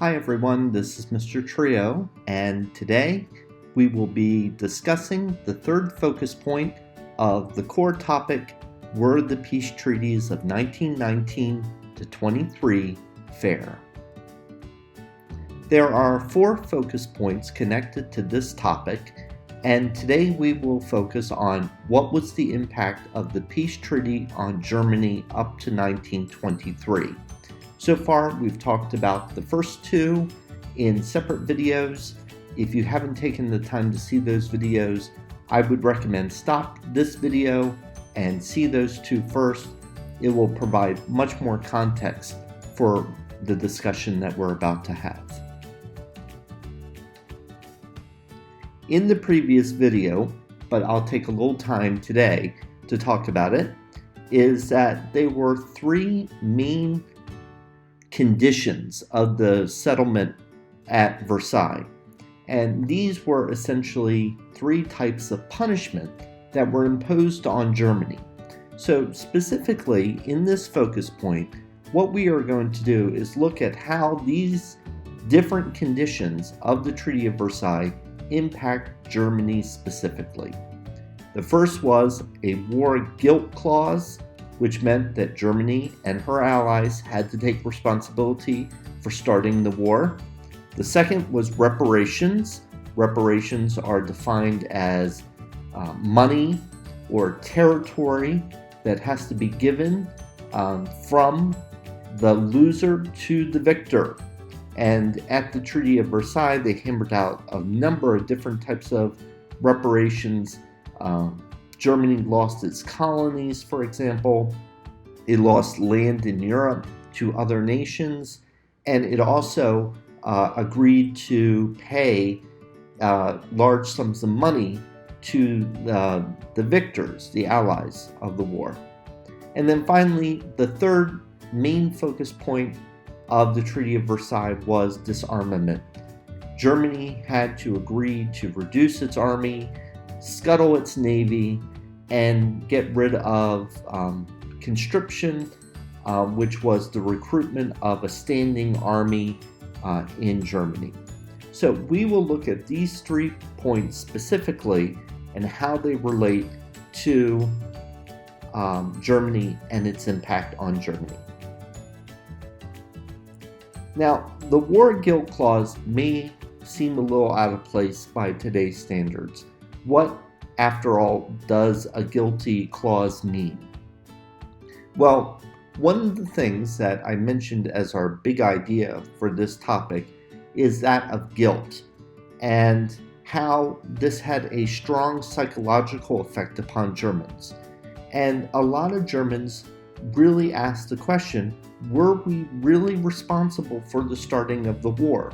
Hi everyone, this is Mr. Trio, and today we will be discussing the third focus point of the core topic, were the peace treaties of 1919 to 23 fair? There are 4 focus points connected to this topic, and today we will focus on what was the impact of the peace treaty on Germany up to 1923. So far, we've talked about the first 2 in separate videos. If you haven't taken the time to see those videos, I would recommend stop this video and see those 2 first. It will provide much more context for the discussion that we're about to have. In the previous video, but I'll take a little time today to talk about it, is that there were 3 main conditions of the settlement at Versailles. And these were essentially 3 types of punishment that were imposed on Germany. So specifically in this focus point, what we are going to do is look at how these different conditions of the Treaty of Versailles impact Germany specifically. The first was a war guilt clause, which meant that Germany and her allies had to take responsibility for starting the war. The second was reparations. Reparations are defined as money or territory that has to be given from the loser to the victor. And at the Treaty of Versailles, they hammered out a number of different types of reparations. Germany lost its colonies, for example. It lost land in Europe to other nations. And it also agreed to pay large sums of money to the victors, the allies of the war. And then finally, the third main focus point of the Treaty of Versailles was disarmament. Germany had to agree to reduce its army, scuttle its navy, and get rid of conscription, which was the recruitment of a standing army in Germany. So we will look at these 3 points specifically and how they relate to Germany and its impact on Germany. Now, the war guilt clause may seem a little out of place by today's standards. What, after all, does a guilty clause mean? Well, one of the things that I mentioned as our big idea for this topic is that of guilt and how this had a strong psychological effect upon Germans. And a lot of Germans really asked the question, were we really responsible for the starting of the war?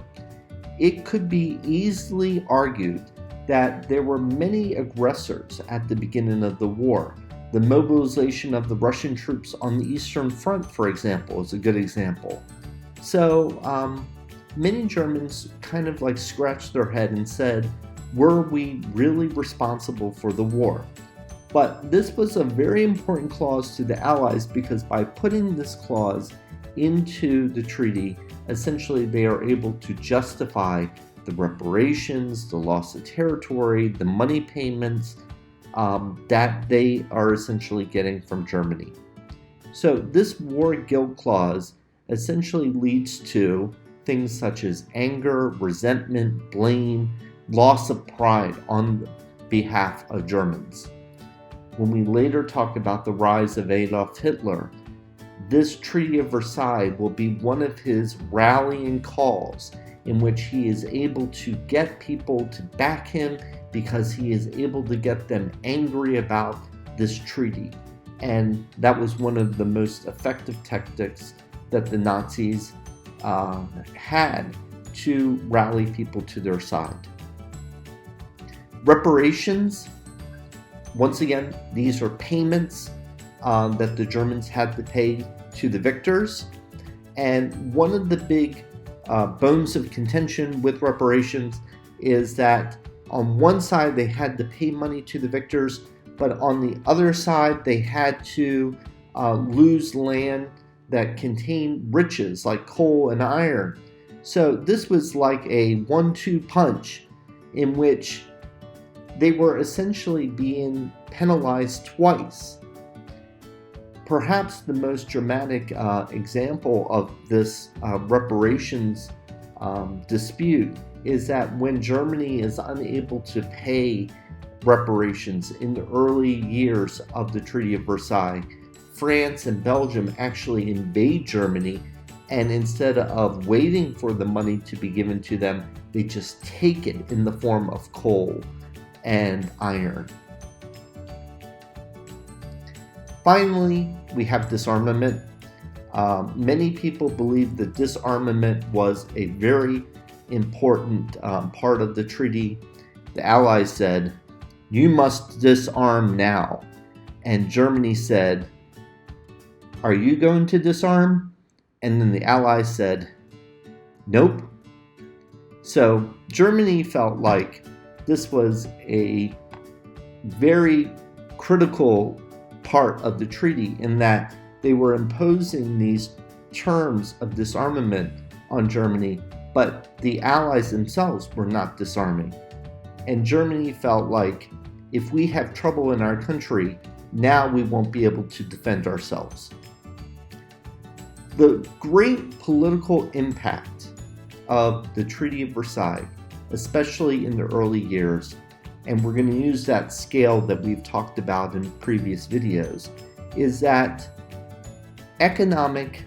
It could be easily argued that there were many aggressors at the beginning of the war. The mobilization of the Russian troops on the Eastern Front, for example, is a good example. So many Germans kind of like scratched their head and said, were we really responsible for the war? But this was a very important clause to the Allies because by putting this clause into the treaty, essentially they are able to justify the reparations, the loss of territory, the money payments that they are essentially getting from Germany. So this war guilt clause essentially leads to things such as anger, resentment, blame, loss of pride on behalf of Germans. When we later talk about the rise of Adolf Hitler, this Treaty of Versailles will be one of his rallying calls in which he is able to get people to back him because he is able to get them angry about this treaty. And that was one of the most effective tactics that the Nazis had to rally people to their side. Reparations, once again, these are payments that the Germans had to pay to the victors. And one of the big bones of contention with reparations is that on one side they had to pay money to the victors, but on the other side they had to lose land that contained riches like coal and iron. So this was like a 1-2 punch in which they were essentially being penalized twice. Perhaps the most dramatic example of this reparations dispute is that when Germany is unable to pay reparations in the early years of the Treaty of Versailles, France and Belgium actually invade Germany, and instead of waiting for the money to be given to them, they just take it in the form of coal and iron. Finally, we have disarmament. Many people believe that disarmament was a very important part of the treaty. The Allies said, "You must disarm now." And Germany said, "Are you going to disarm?" And then the Allies said, "Nope." So Germany felt like this was a very critical part of the treaty in that they were imposing these terms of disarmament on Germany, but the Allies themselves were not disarming. And Germany felt like if we have trouble in our country, now we won't be able to defend ourselves. The great political impact of the Treaty of Versailles, especially in the early years, and we're going to use that scale that we've talked about in previous videos, is that economic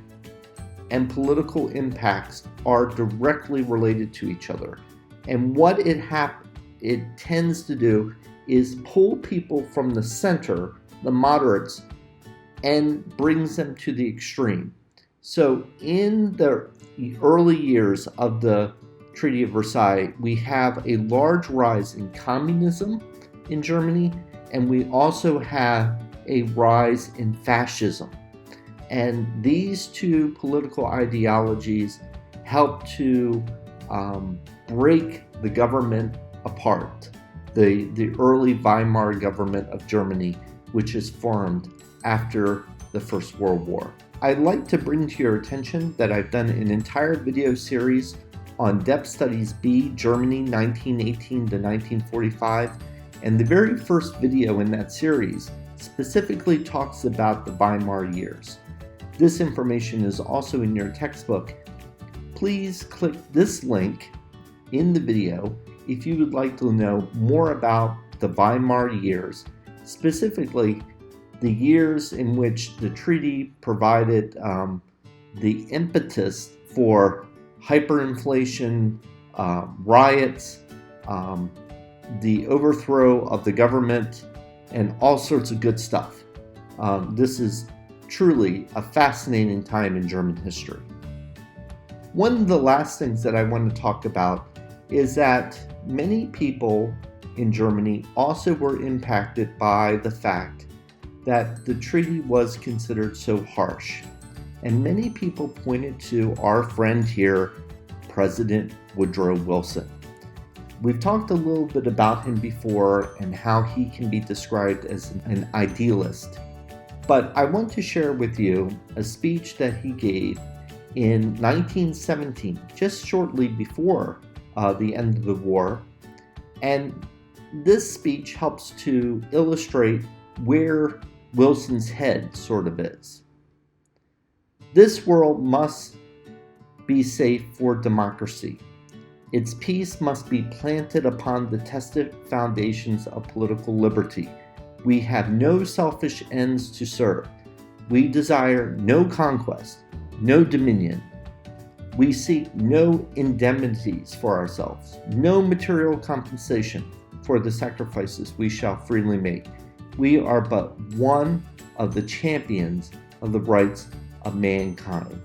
and political impacts are directly related to each other. And what it tends to do is pull people from the center, the moderates, and brings them to the extreme. So in the early years of the Treaty of Versailles, we have a large rise in communism in Germany, and we also have a rise in fascism. And these two political ideologies help to break the government apart, the early Weimar government of Germany, which is formed after the First World War. I'd like to bring to your attention that I've done an entire video series on Depth Studies B, Germany 1918 to 1945, and the very first video in that series specifically talks about the Weimar years. This information is also in your textbook. Please click this link in the video if you would like to know more about the Weimar years, specifically the years in which the treaty provided the impetus for hyperinflation, riots, the overthrow of the government, and all sorts of good stuff. This is truly a fascinating time in German history. One of the last things that I want to talk about is that many people in Germany also were impacted by the fact that the treaty was considered so harsh. And many people pointed to our friend here, President Woodrow Wilson. We've talked a little bit about him before and how he can be described as an idealist. But I want to share with you a speech that he gave in 1917, just shortly before the end of the war. And this speech helps to illustrate where Wilson's head sort of is. This world must be safe for democracy. Its peace must be planted upon the tested foundations of political liberty. We have no selfish ends to serve. We desire no conquest, no dominion. We seek no indemnities for ourselves, no material compensation for the sacrifices we shall freely make. We are but one of the champions of the rights of mankind.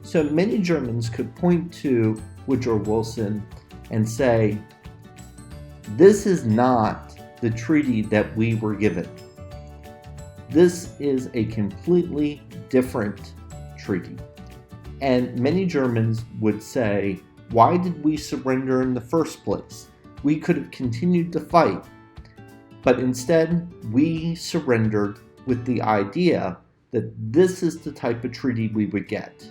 So many Germans could point to Woodrow Wilson and say, this is not the treaty that we were given. This is a completely different treaty. And many Germans would say, why did we surrender in the first place? We could have continued to fight. But instead, we surrendered with the idea that this is the type of treaty we would get.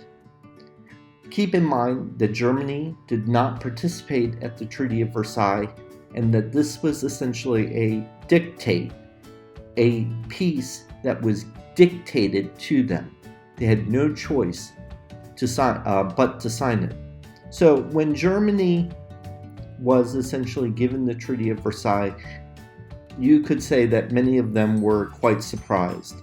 Keep in mind that Germany did not participate at the Treaty of Versailles and that this was essentially a dictate, a peace that was dictated to them. They had no choice to sign, but to sign it. So when Germany was essentially given the Treaty of Versailles, you could say that many of them were quite surprised.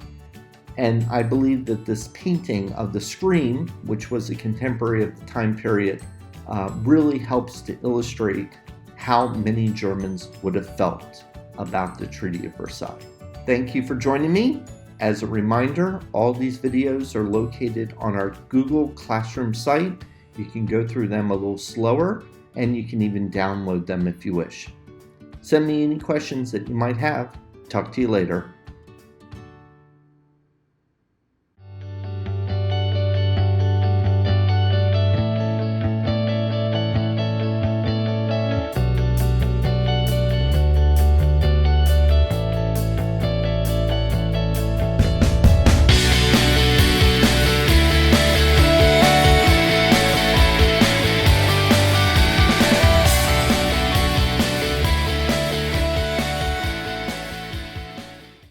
And I believe that this painting of the Scream, which was a contemporary of the time period, really helps to illustrate how many Germans would have felt about the Treaty of Versailles. Thank you for joining me. As a reminder, all these videos are located on our Google Classroom site. You can go through them a little slower, and you can even download them if you wish. Send me any questions that you might have. Talk to you later.